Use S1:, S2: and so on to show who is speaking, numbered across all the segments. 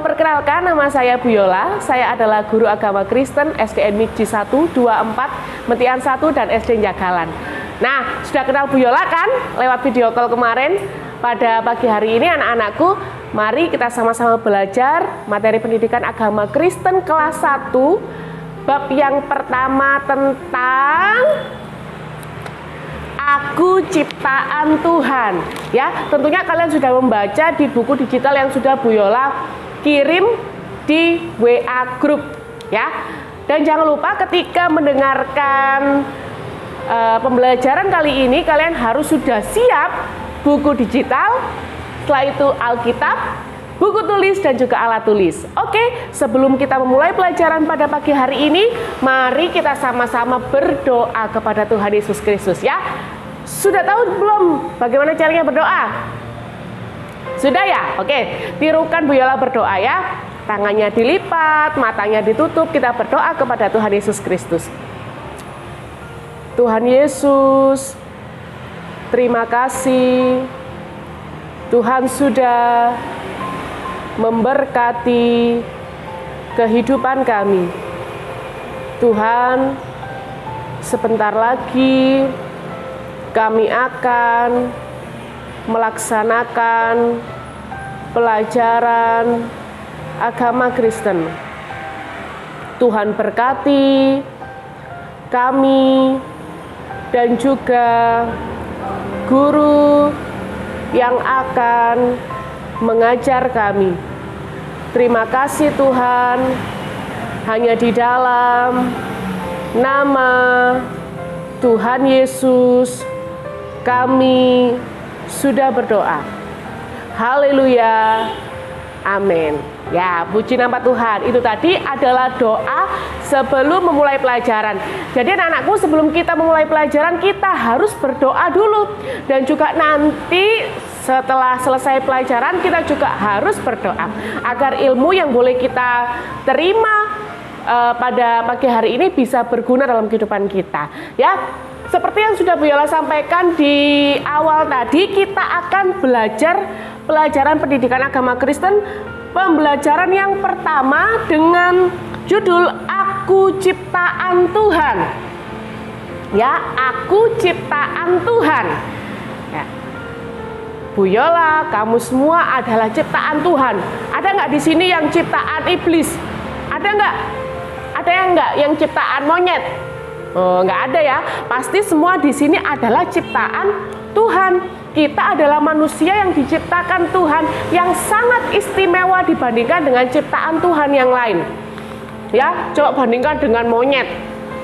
S1: Perkenalkan, nama saya Bu Yola. Saya adalah guru agama Kristen SDN Miji 1, 2, 4, Metian 1, dan SD Jagalan. Nah, sudah kenal Bu Yola kan? Lewat video call kemarin. Pada pagi hari ini anak-anakku, mari kita sama-sama belajar materi pendidikan agama Kristen kelas 1, bab yang pertama tentang Aku Ciptaan Tuhan. Ya, tentunya kalian sudah membaca di buku digital yang sudah Bu Yola kirim di WA Group, ya. Dan jangan lupa ketika mendengarkan pembelajaran kali ini, kalian harus sudah siap buku digital, setelah itu Alkitab, buku tulis, dan juga alat tulis. Oke, sebelum kita memulai pelajaran pada pagi hari ini, mari kita sama-sama berdoa kepada Tuhan Yesus Kristus, ya. Sudah tahu belum bagaimana caranya berdoa? Sudah ya? Oke, tirukan Bu Yola berdoa ya. Tangannya dilipat, matanya ditutup, kita berdoa kepada Tuhan Yesus Kristus. Tuhan Yesus, terima kasih. Tuhan sudah memberkati kehidupan kami. Tuhan, sebentar lagi kami akan melaksanakan pelajaran agama Kristen. Tuhan berkati kami dan juga guru yang akan mengajar kami. Terima kasih Tuhan, hanya di dalam nama Tuhan Yesus kami sudah berdoa. Haleluya. Amin. Ya, puji nama Tuhan. Itu tadi adalah doa sebelum memulai pelajaran. Jadi anak-anakku, sebelum kita memulai pelajaran, kita harus berdoa dulu. Dan juga nanti setelah selesai pelajaran, kita juga harus berdoa agar ilmu yang boleh kita terima pada pagi hari ini bisa berguna dalam kehidupan kita, ya. Seperti yang sudah Bu Yola sampaikan di awal tadi, kita akan belajar pelajaran pendidikan agama Kristen, pembelajaran yang pertama dengan judul Aku Ciptaan Tuhan. Ya, Aku Ciptaan Tuhan. Ya. Bu Yola, kamu semua adalah ciptaan Tuhan. Ada nggak di sini yang ciptaan iblis? Ada nggak? Ada yang nggak yang ciptaan monyet? Oh, nggak ada ya. Pasti semua di sini adalah ciptaan Tuhan. Kita adalah manusia yang diciptakan Tuhan, yang sangat istimewa dibandingkan dengan ciptaan Tuhan yang lain. Ya, coba bandingkan dengan monyet,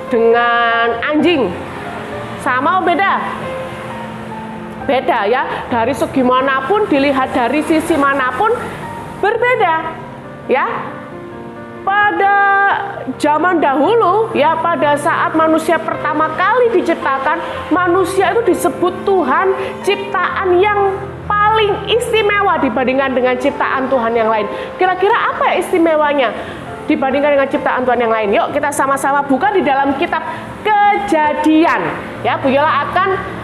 S1: dengan anjing. Sama atau beda? Beda ya. Dari segi manapun, dilihat dari sisi manapun, berbeda. Ya. Pada zaman dahulu, ya, pada saat manusia pertama kali diciptakan, manusia itu disebut Tuhan, ciptaan yang paling istimewa dibandingkan dengan ciptaan Tuhan yang lain. Kira-kira apa ya istimewanya dibandingkan dengan ciptaan Tuhan yang lain? Yuk kita sama-sama buka di dalam kitab Kejadian. Ya, Bu Yola akan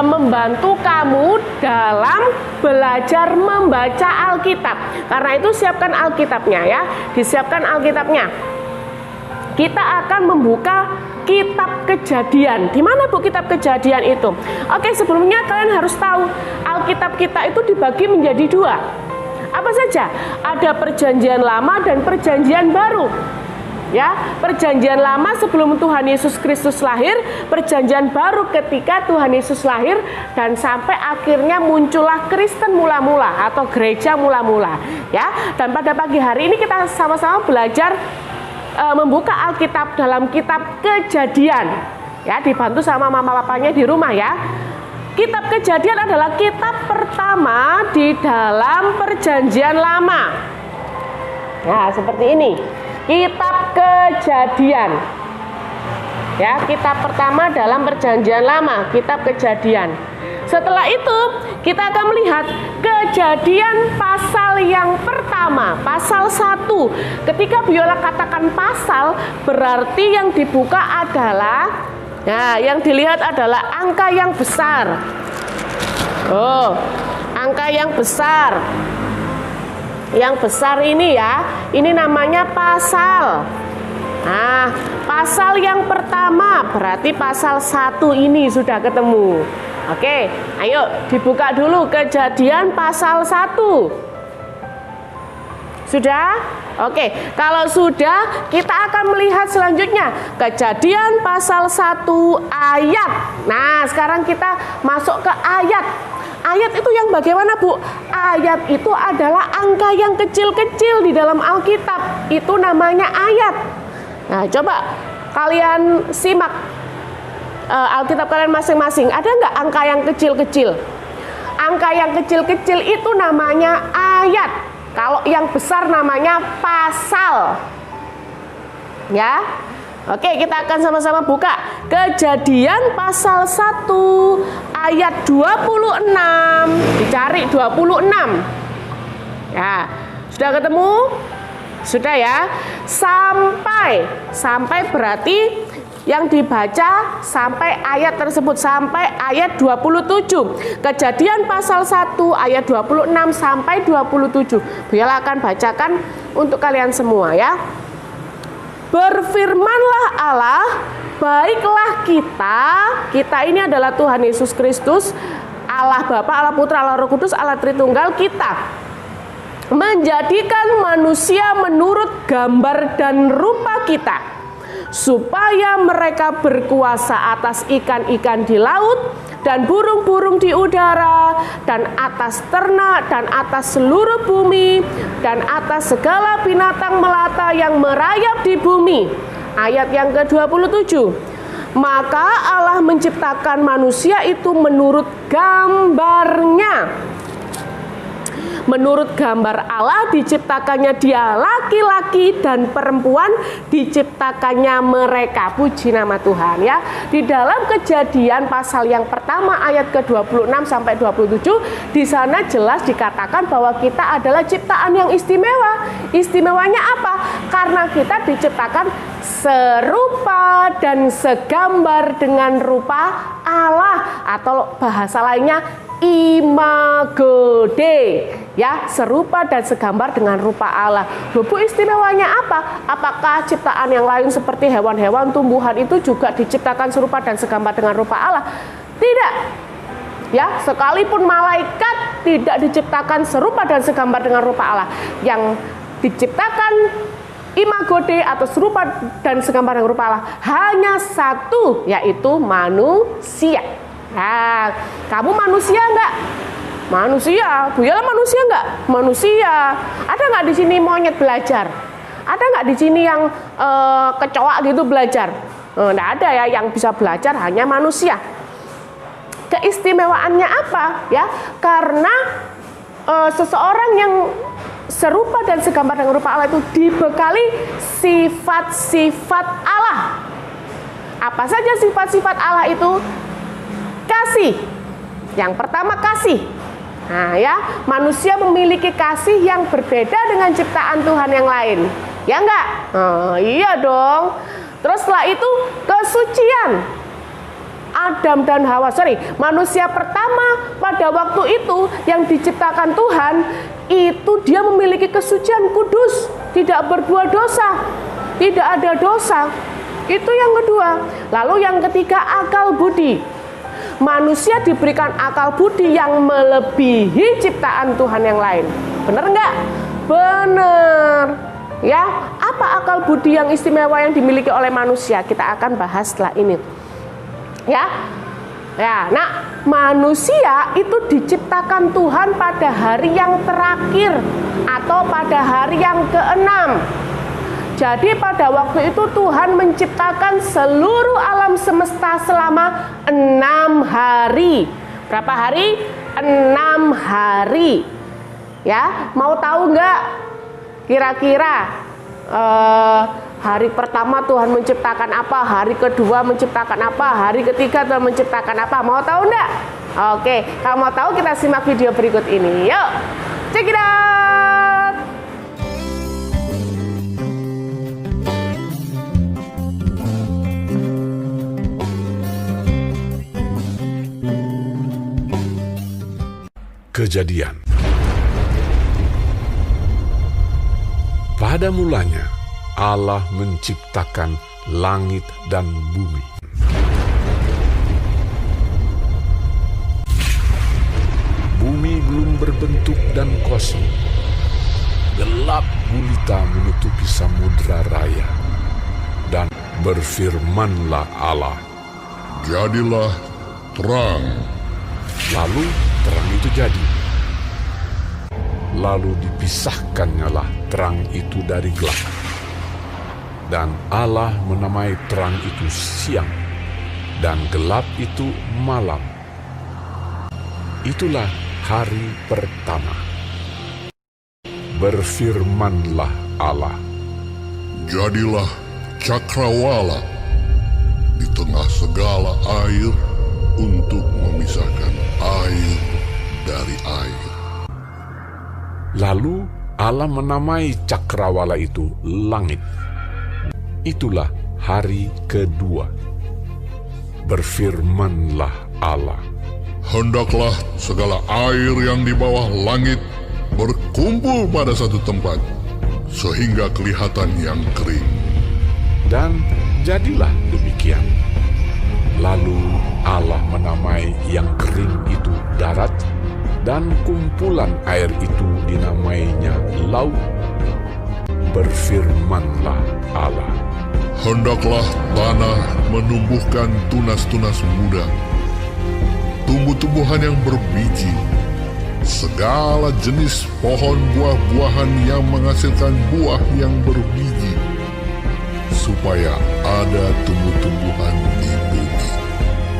S1: membantu kamu dalam belajar membaca Alkitab. Karena itu siapkan Alkitabnya ya, disiapkan Alkitabnya. Kita akan membuka kitab Kejadian. Di mana Bu kitab Kejadian itu? Oke, sebelumnya kalian harus tahu Alkitab kita itu dibagi menjadi dua. Apa saja? Ada Perjanjian Lama dan Perjanjian Baru. Ya, Perjanjian Lama sebelum Tuhan Yesus Kristus lahir, Perjanjian Baru ketika Tuhan Yesus lahir, dan sampai akhirnya muncullah Kristen mula-mula atau gereja mula-mula. Ya, dan pada pagi hari ini kita sama-sama belajar membuka Alkitab dalam kitab Kejadian. Ya, dibantu sama mama papanya di rumah ya. Kitab Kejadian adalah kitab pertama di dalam Perjanjian Lama. Nah, seperti ini. Kitab Kejadian. Ya, kitab pertama dalam Perjanjian Lama, kitab Kejadian. Setelah itu, kita akan melihat Kejadian pasal yang pertama, pasal 1. Ketika Bu Yola katakan pasal, berarti yang dibuka adalah, nah, yang dilihat adalah angka yang besar. Oh, angka yang besar. Yang besar ini ya, ini namanya pasal. Nah, pasal yang pertama berarti pasal 1 ini sudah ketemu. Oke, ayo dibuka dulu Kejadian pasal 1. Sudah? Oke, kalau sudah kita akan melihat selanjutnya Kejadian pasal 1 ayat. Nah, sekarang kita masuk ke ayat. Ayat itu yang bagaimana, Bu? Ayat itu adalah angka yang kecil-kecil di dalam Alkitab. Itu namanya ayat. Nah, coba kalian simak Alkitab kalian masing-masing. Ada nggak angka yang kecil-kecil? Angka yang kecil-kecil itu namanya ayat. Kalau yang besar namanya pasal. Ya. Oke, kita akan sama-sama buka Kejadian pasal 1 ayat 26. Dicari 26. Ya, sudah ketemu? Sudah ya. Sampai berarti yang dibaca sampai ayat tersebut, sampai ayat 27. Kejadian pasal 1 ayat 26 sampai 27. Bella akan bacakan untuk kalian semua ya. Berfirmanlah Allah, baiklah kita ini adalah Tuhan Yesus Kristus, Allah Bapa, Allah Putra, Allah Roh Kudus, Allah Tritunggal, kita menjadikan manusia menurut gambar dan rupa kita, supaya mereka berkuasa atas ikan-ikan di laut dan burung-burung di udara dan atas ternak dan atas seluruh bumi dan atas segala binatang melata yang merayap di bumi. Ayat yang ke-27. Maka Allah menciptakan manusia itu menurut gambarnya. Menurut gambar Allah diciptakannya dia, laki-laki dan perempuan diciptakannya mereka. Puji nama Tuhan ya. Di dalam Kejadian pasal yang pertama ayat ke-26 sampai 27, di sana jelas dikatakan bahwa kita adalah ciptaan yang istimewa. Istimewanya apa? Karena kita diciptakan serupa dan segambar dengan rupa Allah, atau bahasa lainnya imago Dei, ya, serupa dan segambar dengan rupa Allah. Bu, istimewanya apa? Apakah ciptaan yang lain seperti hewan-hewan, tumbuhan itu juga diciptakan serupa dan segambar dengan rupa Allah? Tidak. Ya, sekalipun malaikat tidak diciptakan serupa dan segambar dengan rupa Allah. Yang diciptakan imago Dei atau serupa dan segambar dengan rupa Allah hanya satu, yaitu manusia. Nah, kamu manusia enggak? Manusia. Bu Yala manusia enggak? Manusia. Ada enggak di sini monyet belajar? Ada enggak di sini yang kecoa gitu belajar? Enggak ada ya, yang bisa belajar hanya manusia. Keistimewaannya apa? Ya, karena seseorang yang serupa dan segambar dengan rupa Allah itu dibekali sifat-sifat Allah. Apa saja sifat-sifat Allah itu? Kasih. Yang pertama kasih. Nah ya, manusia memiliki kasih yang berbeda dengan ciptaan Tuhan yang lain. Ya enggak? Iya dong. Terus setelah itu kesucian. Adam dan Hawa, manusia pertama pada waktu itu yang diciptakan Tuhan, itu dia memiliki kesucian, kudus, tidak berbuat dosa, tidak ada dosa. Itu yang kedua. Lalu yang ketiga, akal budi. Manusia diberikan akal budi yang melebihi ciptaan Tuhan yang lain. Benar enggak? Benar. Ya, apa akal budi yang istimewa yang dimiliki oleh manusia? Kita akan bahas setelah ini. Ya. Ya, nah, manusia itu diciptakan Tuhan pada hari yang terakhir atau pada hari yang ke-6. Jadi pada waktu itu Tuhan menciptakan seluruh alam semesta selama 6 hari. Berapa hari? 6 hari. Ya, mau tahu nggak? Kira-kira hari pertama Tuhan menciptakan apa? Hari kedua menciptakan apa? Hari ketiga Tuhan menciptakan apa? Mau tahu nggak? Oke, kalau mau tahu kita simak video berikut ini. Yuk, check it out.
S2: Kejadian Pada mulanya Allah menciptakan langit dan bumi. Bumi belum berbentuk dan kosong. Gelap gulita menutupi samudra raya. Dan berfirmanlah Allah,
S3: "Jadilah terang."
S2: Lalu terang itu jadi. Lalu dipisahkannyalah terang itu dari gelap. Dan Allah menamai terang itu siang, dan gelap itu malam. Itulah hari pertama. Berfirmanlah Allah,
S3: "Jadilah cakrawala di tengah segala air untuk memisahkan air dari air."
S2: Lalu Allah menamai cakrawala itu langit. Itulah hari kedua. Berfirmanlah Allah,
S3: "Hendaklah segala air yang di bawah langit berkumpul pada satu tempat, sehingga kelihatan yang kering."
S2: dan jadilah demikian. Lalu Allah menamai yang kering itu darat, dan kumpulan air itu dinamainya laut. Berfirmanlah Allah,
S3: Hendaklah tanah menumbuhkan tunas-tunas muda, tumbuh-tumbuhan yang berbiji, segala jenis pohon buah-buahan yang menghasilkan buah yang berbiji, supaya ada tumbuh-tumbuhan di bumi.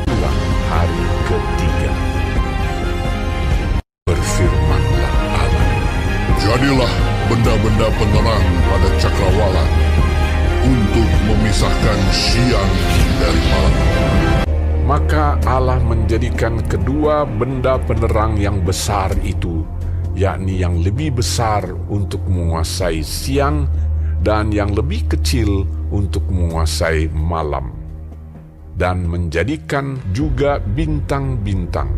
S2: itulah hari ketiga. Berfirmanlah Allah,
S3: Jadilah benda-benda penerang pada cakrawala untuk memisahkan siang dari malam.
S2: maka Allah menjadikan kedua benda penerang yang besar itu, yakni yang lebih besar untuk menguasai siang dan yang lebih kecil untuk menguasai malam, dan menjadikan juga bintang-bintang.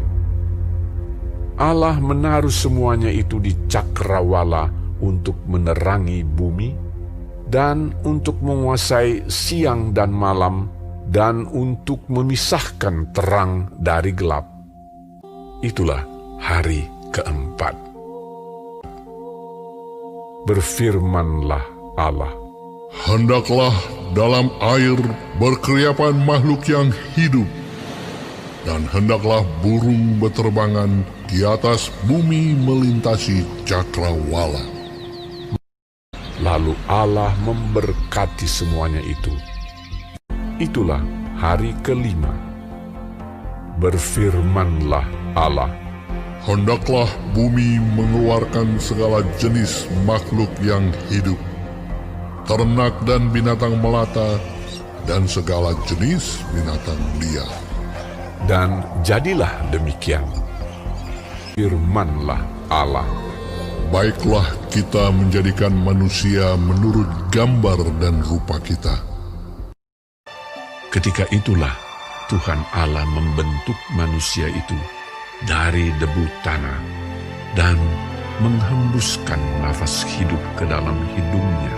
S2: Allah menaruh semuanya itu di cakrawala untuk menerangi bumi, dan untuk menguasai siang dan malam, dan untuk memisahkan terang dari gelap. Itulah hari keempat. Berfirmanlah Allah,
S3: Hendaklah dalam air berkeriapan makhluk yang hidup, dan hendaklah burung beterbangan di atas bumi melintasi cakrawala.
S2: lalu Allah memberkati semuanya itu. Itulah hari kelima. Berfirmanlah Allah,
S3: Hendaklah bumi mengeluarkan segala jenis makhluk yang hidup, ternak dan binatang melata, dan segala jenis binatang liar.
S2: dan jadilah demikian. Firmanlah Allah,
S3: Baiklah kita menjadikan manusia menurut gambar dan rupa kita.
S2: ketika itulah Tuhan Allah membentuk manusia itu dari debu tanah dan menghembuskan nafas hidup ke dalam hidungnya.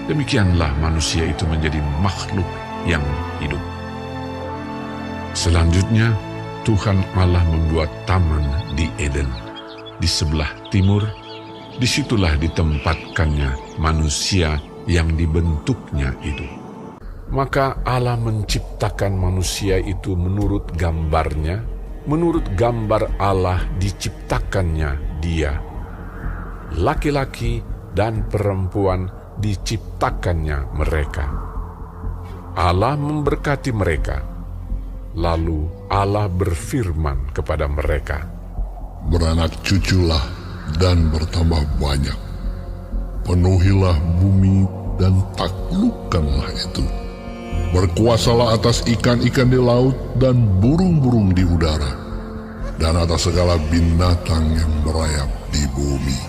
S2: Demikianlah manusia itu menjadi makhluk yang hidup. Selanjutnya, Tuhan Allah membuat taman di Eden, di sebelah timur. Disitulah ditempatkannya manusia yang dibentuknya itu. Maka Allah menciptakan manusia itu menurut gambarnya, menurut gambar Allah diciptakannya dia. Laki-laki dan perempuan diciptakannya mereka. Allah memberkati mereka. Lalu Allah berfirman kepada mereka,
S3: Beranak cuculah dan bertambah banyak. Penuhilah bumi dan taklukkanlah itu. Berkuasalah atas ikan-ikan di laut dan burung-burung di udara, dan atas segala binatang yang merayap di bumi.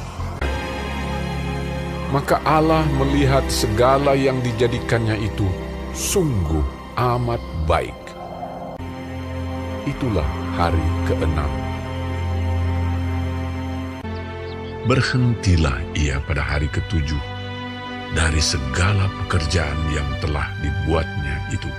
S2: Maka Allah melihat segala yang dijadikannya itu sungguh amat baik. Itulah hari keenam. berhentilah ia pada hari ketujuh dari segala pekerjaan yang telah dibuatnya itu.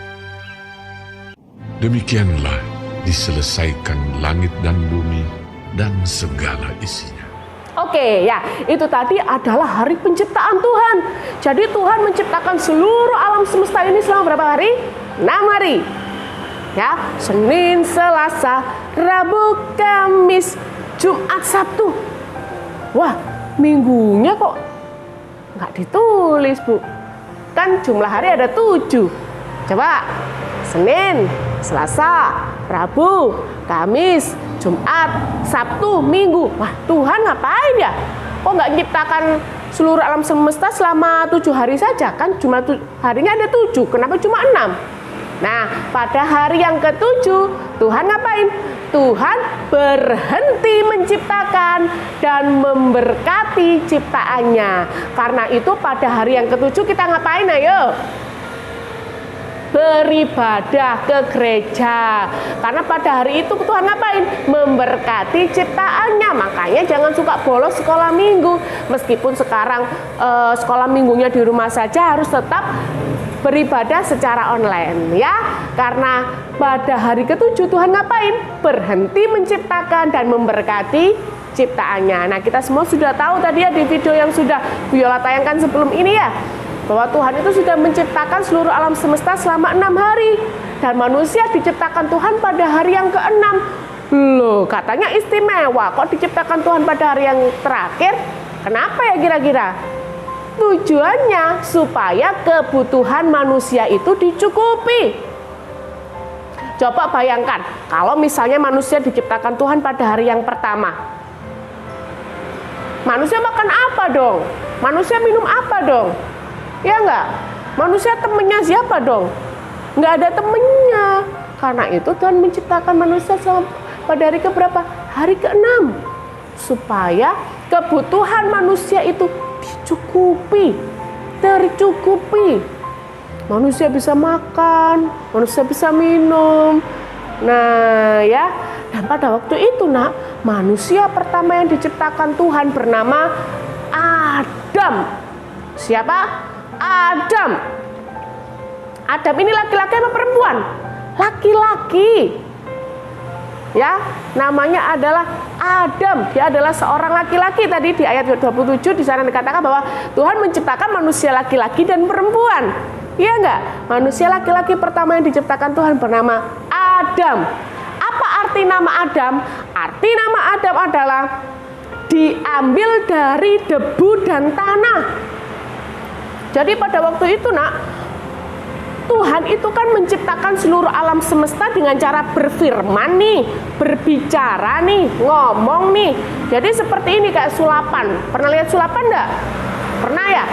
S2: Demikianlah diselesaikan langit dan bumi dan segala isinya.
S1: Oke, ya, itu tadi adalah hari penciptaan Tuhan. Jadi Tuhan menciptakan seluruh alam semesta ini selama berapa hari? 6 hari. Ya, Senin, Selasa, Rabu, Kamis, Jumat, Sabtu. Wah, minggunya kok nggak ditulis, Bu. Kan jumlah hari ada 7. Coba, Senin, Selasa, Rabu, Kamis, Jumat, Sabtu, Minggu. Wah, Tuhan ngapain ya? Kok nggak menciptakan seluruh alam semesta selama 7 hari saja? Kan jumlah harinya ada 7, kenapa cuma 6? Nah, pada hari yang ke-7, Tuhan ngapain? Tuhan berhenti menciptakan dan memberkati ciptaannya. Karena itu pada hari yang ke-7 kita ngapain, ayo? Beribadah ke gereja. Karena pada hari itu Tuhan ngapain? Memberkati ciptaannya. Makanya jangan suka bolos sekolah minggu. Meskipun sekarang sekolah minggunya di rumah saja, harus tetap beribadah secara online, ya. Karena pada hari ke-7 Tuhan ngapain? Berhenti menciptakan dan memberkati ciptaannya. Nah, kita semua sudah tahu tadi ya di video yang sudah Bu Yola tayangkan sebelum ini ya, bahwa Tuhan itu sudah menciptakan seluruh alam semesta selama 6 hari. Dan manusia diciptakan Tuhan pada hari yang ke-6. Loh, katanya istimewa, kok diciptakan Tuhan pada hari yang terakhir? Kenapa ya kira-kira? Tujuannya supaya kebutuhan manusia itu dicukupi. Coba bayangkan, kalau misalnya manusia diciptakan Tuhan pada hari yang pertama. Manusia makan apa dong? Manusia minum apa dong? Ya enggak? Manusia temennya siapa dong? Enggak ada temennya. Karena itu Tuhan menciptakan manusia pada hari keberapa? Hari ke-6. Supaya kebutuhan manusia itu dicukupi, tercukupi. Manusia bisa makan, manusia bisa minum. Nah ya, dan pada waktu itu manusia pertama yang diciptakan Tuhan bernama Adam. Siapa? Adam. Adam ini laki-laki apa perempuan? Laki-laki. Ya, namanya adalah Adam. Dia adalah seorang laki-laki. Tadi di ayat 27 di sana dikatakan bahwa Tuhan menciptakan manusia laki-laki dan perempuan. Iya enggak? Manusia laki-laki pertama yang diciptakan Tuhan bernama Adam. Apa arti nama Adam? Arti nama Adam adalah diambil dari debu dan tanah. Jadi pada waktu itu Tuhan itu kan menciptakan seluruh alam semesta dengan cara berfirman nih, berbicara nih, ngomong nih. Jadi seperti ini kayak sulapan. Pernah lihat sulapan enggak? Pernah ya?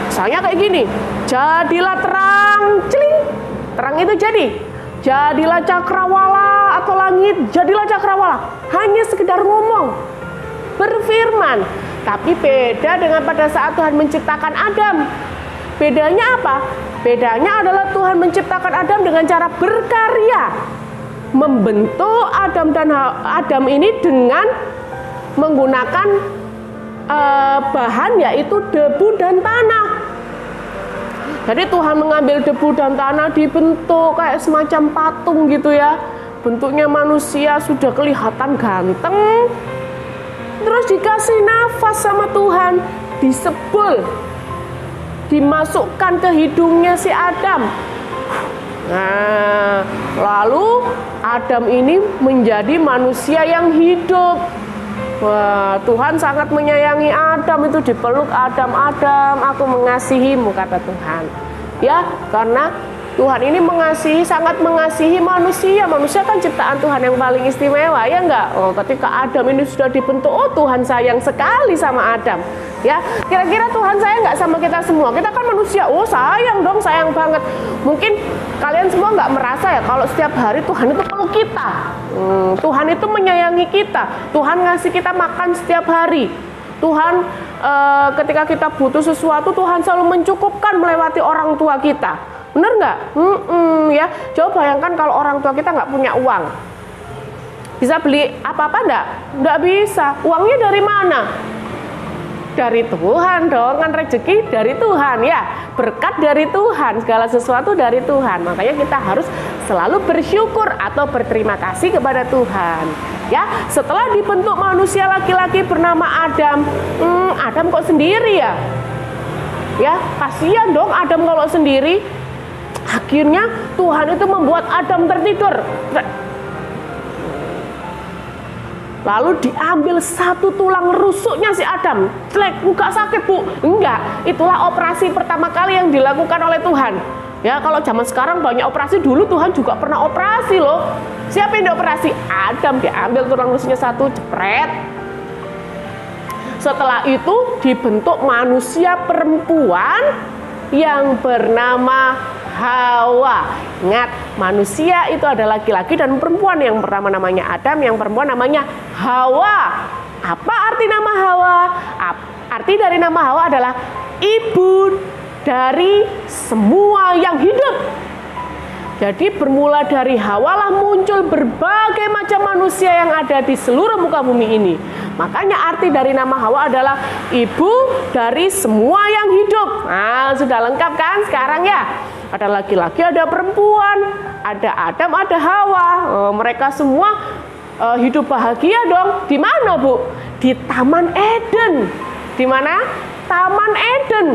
S1: Misalnya kayak gini, jadilah terang, celing. Terang itu jadi. Jadilah cakrawala atau langit, jadilah cakrawala. Hanya sekedar ngomong, berfirman. Tapi beda dengan pada saat Tuhan menciptakan Adam. Bedanya apa? Bedanya adalah Tuhan menciptakan Adam dengan cara berkarya. Membentuk Adam ini dengan menggunakan bahan yaitu debu dan tanah. Jadi Tuhan mengambil debu dan tanah, dibentuk kayak semacam patung gitu ya. Bentuknya manusia sudah kelihatan ganteng. Terus dikasih nafas sama Tuhan, disebul, dimasukkan ke hidungnya si Adam. Nah, lalu Adam ini menjadi manusia yang hidup. Wah, Tuhan sangat menyayangi Adam, itu dipeluk Adam, aku mengasihimu, kata Tuhan. Ya, karena Tuhan ini sangat mengasihi manusia. Manusia kan ciptaan Tuhan yang paling istimewa, ya enggak? Oh, ketika Adam ini sudah dibentuk, oh Tuhan sayang sekali sama Adam. Ya, kira-kira Tuhan sayang nggak sama kita semua? Kita kan manusia, oh sayang dong, sayang banget. Mungkin kalian semua nggak merasa ya kalau setiap hari Tuhan itu peluk kita. Tuhan itu menyayangi kita. Tuhan ngasih kita makan setiap hari. Tuhan ketika kita butuh sesuatu, Tuhan selalu mencukupkan melewati orang tua kita. Bener nggak? Ya, coba bayangkan kalau orang tua kita nggak punya uang, bisa beli apa-apa nggak? Nggak bisa. Uangnya dari mana? dari Tuhan dong, kan rezeki dari Tuhan ya, berkat dari Tuhan, segala sesuatu dari Tuhan. Makanya kita harus selalu bersyukur atau berterima kasih kepada Tuhan. Ya, setelah dibentuk manusia laki-laki bernama Adam, Adam kok sendiri ya? Ya, kasihan dong Adam kalau sendiri. Akhirnya Tuhan itu membuat Adam tertidur. Lalu diambil satu tulang rusuknya si Adam. Jelek, enggak sakit bu? Enggak, itulah operasi pertama kali yang dilakukan oleh Tuhan. Ya, kalau zaman sekarang banyak operasi, dulu Tuhan juga pernah operasi loh. Siapa yang dioperasi? Adam, diambil tulang rusuknya satu, jepret. Setelah itu dibentuk manusia perempuan yang bernama Hawa. Ingat, manusia itu ada laki-laki dan perempuan. Yang pertama namanya Adam, yang perempuan namanya Hawa. Apa arti nama Hawa? Arti dari nama Hawa adalah ibu dari semua yang hidup. Jadi bermula dari Hawa lah muncul berbagai macam manusia yang ada di seluruh muka bumi ini. Makanya arti dari nama Hawa adalah ibu dari semua yang hidup. Nah, sudah lengkap kan sekarang ya? Ada laki-laki, ada perempuan, ada Adam, ada Hawa. Mereka semua hidup bahagia dong. Di mana, Bu? Di Taman Eden. Di mana? Taman Eden.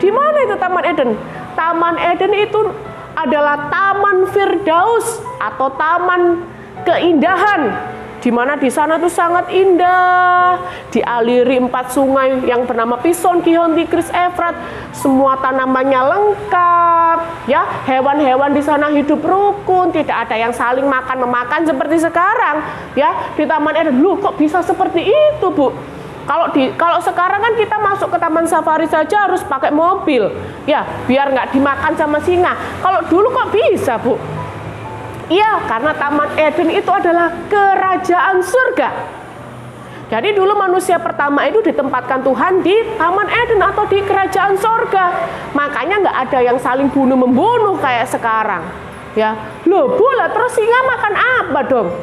S1: Di mana itu Taman Eden? Taman Eden itu adalah Taman Firdaus atau Taman Keindahan. Di mana di sana tuh sangat indah, dialiri 4 sungai yang bernama Pison, Gihon, Tigris, Efrat, semua tanamannya lengkap, ya, hewan-hewan di sana hidup rukun, tidak ada yang saling makan-memakan seperti sekarang, ya, di Taman Eden. Loh, kok bisa seperti itu, Bu? Kalau sekarang kan kita masuk ke taman safari saja harus pakai mobil, ya, biar nggak dimakan sama singa. Kalau dulu kok bisa, Bu? Iya, karena Taman Eden itu adalah kerajaan surga. Jadi dulu manusia pertama itu ditempatkan Tuhan di Taman Eden atau di kerajaan surga. Makanya nggak ada yang saling bunuh-membunuh kayak sekarang. Ya, loh Bu, lah terus singa makan apa dong?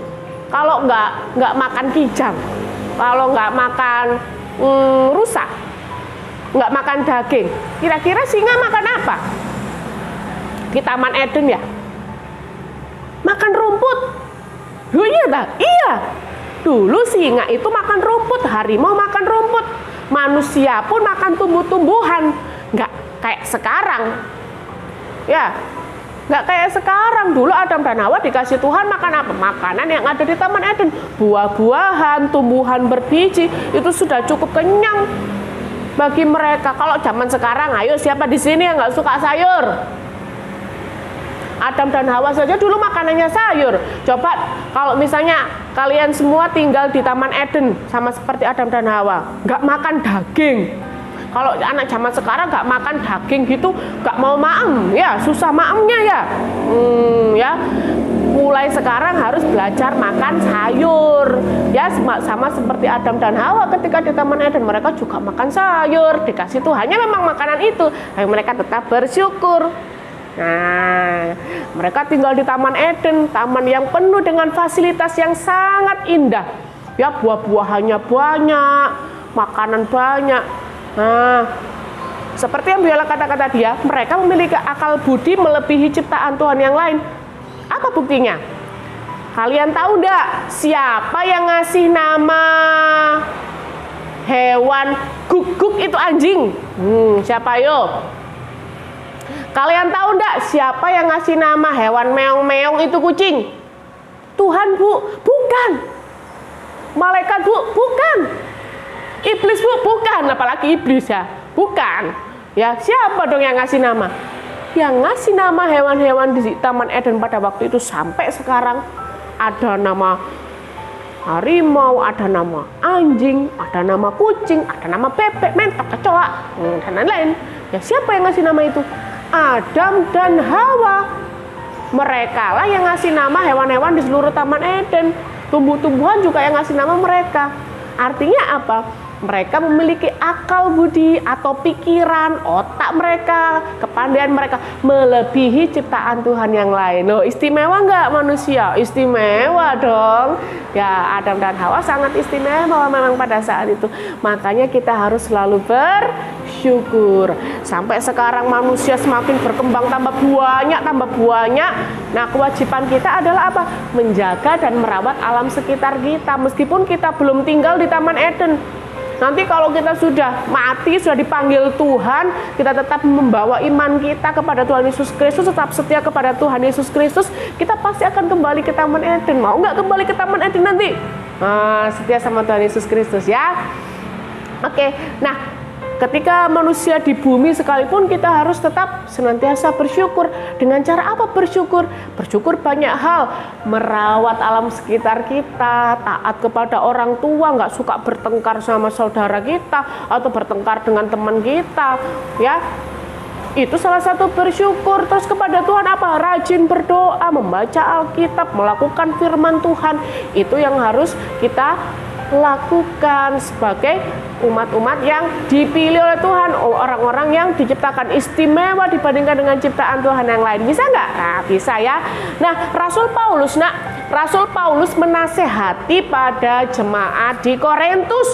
S1: Kalau nggak makan kijang, kalau nggak makan rusa, nggak makan daging, kira-kira singa makan apa? Di Taman Eden ya? Makan rumput. Loh iya tak? Iya. Dulu singa itu makan rumput, harimau makan rumput, manusia pun makan tumbuh-tumbuhan. Nggak kayak sekarang. Ya, nggak kayak sekarang. Dulu Adam dan Hawa dikasih Tuhan makan apa? Makanan yang ada di Taman Eden. Buah-buahan, tumbuhan berbiji, itu sudah cukup kenyang bagi mereka. Kalau zaman sekarang, ayo siapa di sini yang nggak suka sayur? Adam dan Hawa saja dulu makanannya sayur. Coba kalau misalnya kalian semua tinggal di Taman Eden sama seperti Adam dan Hawa, nggak makan daging. Kalau anak zaman sekarang nggak makan daging gitu, nggak mau maem, ya susah maemnya ya. Ya, mulai sekarang harus belajar makan sayur. Ya, sama seperti Adam dan Hawa ketika di Taman Eden, mereka juga makan sayur. Dikasih Tuhannya memang makanan itu, tapi mereka tetap bersyukur. Nah, mereka tinggal di Taman Eden, taman yang penuh dengan fasilitas yang sangat indah. Ya, buah-buahannya banyak, makanan banyak. Nah, seperti yang Biola kata-kata dia, mereka memiliki akal budi melebihi ciptaan Tuhan yang lain. Apa buktinya? Kalian tahu enggak siapa yang ngasih nama hewan guguk itu anjing? Siapa yo? Kalian tahu enggak siapa yang ngasih nama hewan meong-meong itu kucing? Tuhan, Bu. Bukan. Malaikat, Bu. Bukan. Iblis, Bu. Bukan. Apalagi iblis ya. Bukan. Ya, siapa dong yang ngasih nama? Yang ngasih nama hewan-hewan di Taman Eden pada waktu itu sampai sekarang ada nama harimau, ada nama anjing, ada nama kucing, ada nama bebek, mentok, kecoa, dan lain-lain. Ya, siapa yang ngasih nama itu? Adam dan Hawa. Mereka lah yang ngasih nama hewan-hewan di seluruh Taman Eden. Tumbuh-tumbuhan juga yang ngasih nama mereka. Artinya apa? mereka memiliki akal budi atau pikiran, otak mereka, kepandaian mereka melebihi ciptaan Tuhan yang lain. Loh, istimewa nggak manusia? Istimewa dong. Ya, Adam dan Hawa sangat istimewa memang pada saat itu. Makanya kita harus selalu bersyukur. Sampai sekarang manusia semakin berkembang, tambah banyak. Nah, kewajiban kita adalah apa? Menjaga dan merawat alam sekitar kita. Meskipun kita belum tinggal di Taman Eden. Nanti kalau kita sudah mati, sudah dipanggil Tuhan, kita tetap membawa iman kita kepada Tuhan Yesus Kristus, tetap setia kepada Tuhan Yesus Kristus, kita pasti akan kembali ke Taman Eden. Mau nggak kembali ke Taman Eden nanti? Setia sama Tuhan Yesus Kristus ya. Oke, nah ketika manusia di bumi sekalipun kita harus tetap senantiasa bersyukur. Dengan cara apa bersyukur? Bersyukur banyak hal. Merawat alam sekitar kita, taat kepada orang tua, nggak suka bertengkar sama saudara kita atau bertengkar dengan teman kita, ya. Itu salah satu bersyukur. Terus kepada Tuhan apa? Rajin berdoa, membaca Alkitab, melakukan firman Tuhan. Itu yang harus kita lakukan sebagai umat-umat yang dipilih oleh Tuhan, orang-orang yang diciptakan istimewa dibandingkan dengan ciptaan Tuhan yang lain. Bisa nggak? Nah, bisa ya. Nah, Rasul Paulus menasehati pada jemaat di Korintus,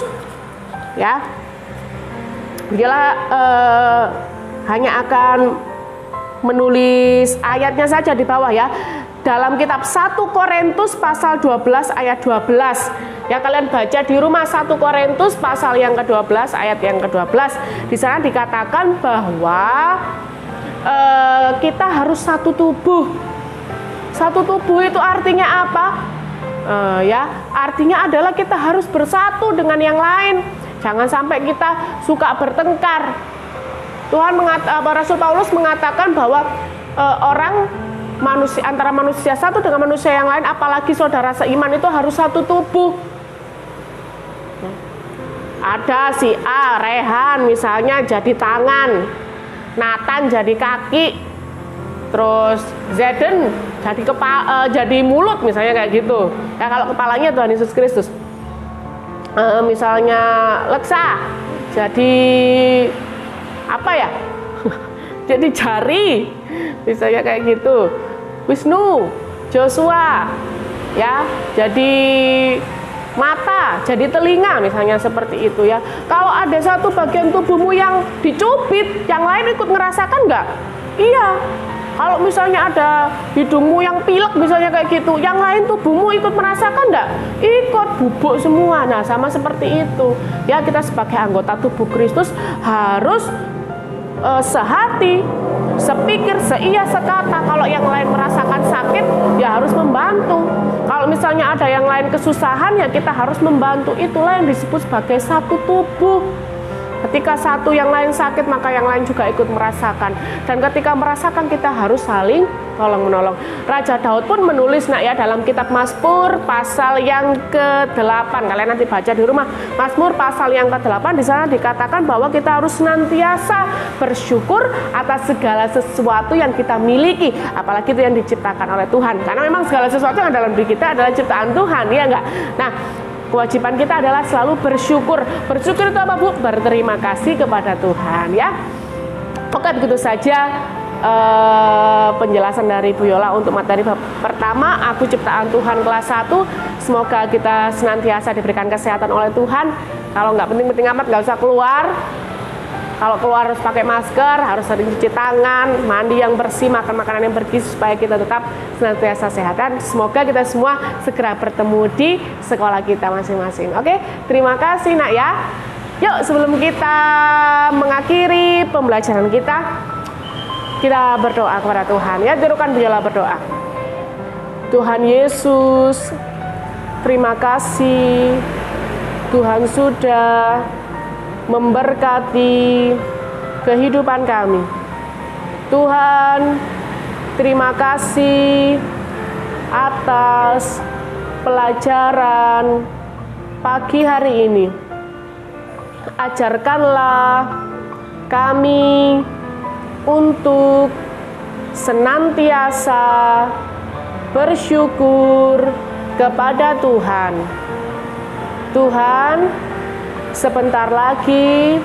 S1: ya. Dia hanya akan menulis ayatnya saja di bawah ya. Dalam kitab 1 Korintus pasal 12 ayat 12. Ya, kalian baca di rumah 1 Korintus pasal yang ke-12 ayat yang ke-12. Di sana dikatakan bahwa kita harus satu tubuh. Satu tubuh itu artinya apa? Artinya adalah kita harus bersatu dengan yang lain. Jangan sampai kita suka bertengkar. Rasul Paulus mengatakan bahwa antara manusia satu dengan manusia yang lain, apalagi saudara seiman, itu harus satu tubuh. Ada si A, Rehan misalnya jadi tangan, Nathan jadi kaki, terus Zeden jadi mulut misalnya kayak gitu. Ya, kalau kepalanya Tuhan Yesus Kristus. Misalnya Leksa jadi apa ya? Jadi jari, misalnya kayak gitu. Wisnu, Joshua, ya, jadi mata, jadi telinga, misalnya seperti itu ya. Kalau ada satu bagian tubuhmu yang dicubit, yang lain ikut ngerasakan nggak? Iya. Kalau misalnya ada hidungmu yang pilek, misalnya kayak gitu, yang lain tubuhmu ikut merasakan nggak? Ikut, bubuk semua. Nah, sama seperti itu. Ya, kita sebagai anggota tubuh Kristus harus sehati, sepikir, seia, sekata. Kalau yang lain merasakan sakit, ya harus membantu. Kalau misalnya ada yang lain kesusahan, ya kita harus membantu. Itulah yang disebut sebagai satu tubuh. Ketika satu yang lain sakit, maka yang lain juga ikut merasakan. Dan ketika merasakan, kita harus saling tolong-menolong. Raja Daud pun menulis dalam kitab Mazmur pasal yang ke-8. Kalian nanti baca di rumah. Mazmur pasal yang ke-8, di sana dikatakan bahwa kita harus senantiasa bersyukur atas segala sesuatu yang kita miliki, apalagi itu yang diciptakan oleh Tuhan. Karena memang segala sesuatu yang dalam diri kita adalah ciptaan Tuhan, ya enggak? Nah, kewajiban kita adalah selalu bersyukur. Bersyukur itu apa, Bu? Berterima kasih kepada Tuhan, ya. Oke, begitu saja penjelasan dari Bu Yola untuk materi pertama, aku ciptaan Tuhan kelas 1. Semoga kita senantiasa diberikan kesehatan oleh Tuhan. Kalau nggak penting-penting amat, nggak usah keluar. Kalau keluar harus pakai masker, harus sering cuci tangan, mandi yang bersih, makan makanan yang bergizi supaya kita tetap senantiasa sehat. Dan semoga kita semua segera bertemu di sekolah kita masing-masing. Oke, terima kasih nak ya. Yuk, sebelum kita mengakhiri pembelajaran kita berdoa kepada Tuhan ya. Tirukan Bu Yola berdoa. Tuhan Yesus, terima kasih Tuhan sudah memberkati kehidupan kami. Tuhan, terima kasih atas pelajaran pagi hari ini. Ajarkanlah kami untuk senantiasa bersyukur kepada Tuhan. Tuhan, Sebentar lagi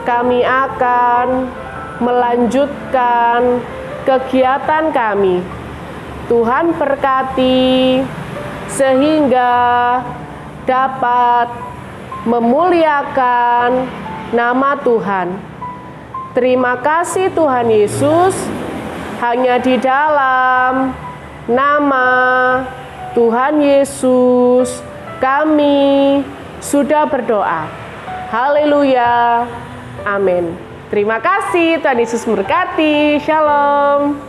S1: kami akan melanjutkan kegiatan kami. Tuhan berkati sehingga dapat memuliakan nama Tuhan. Terima kasih Tuhan Yesus, hanya di dalam nama Tuhan Yesus kami sudah berdoa. Haleluya. Amin. Terima kasih, Tuhan Yesus memberkati. Shalom.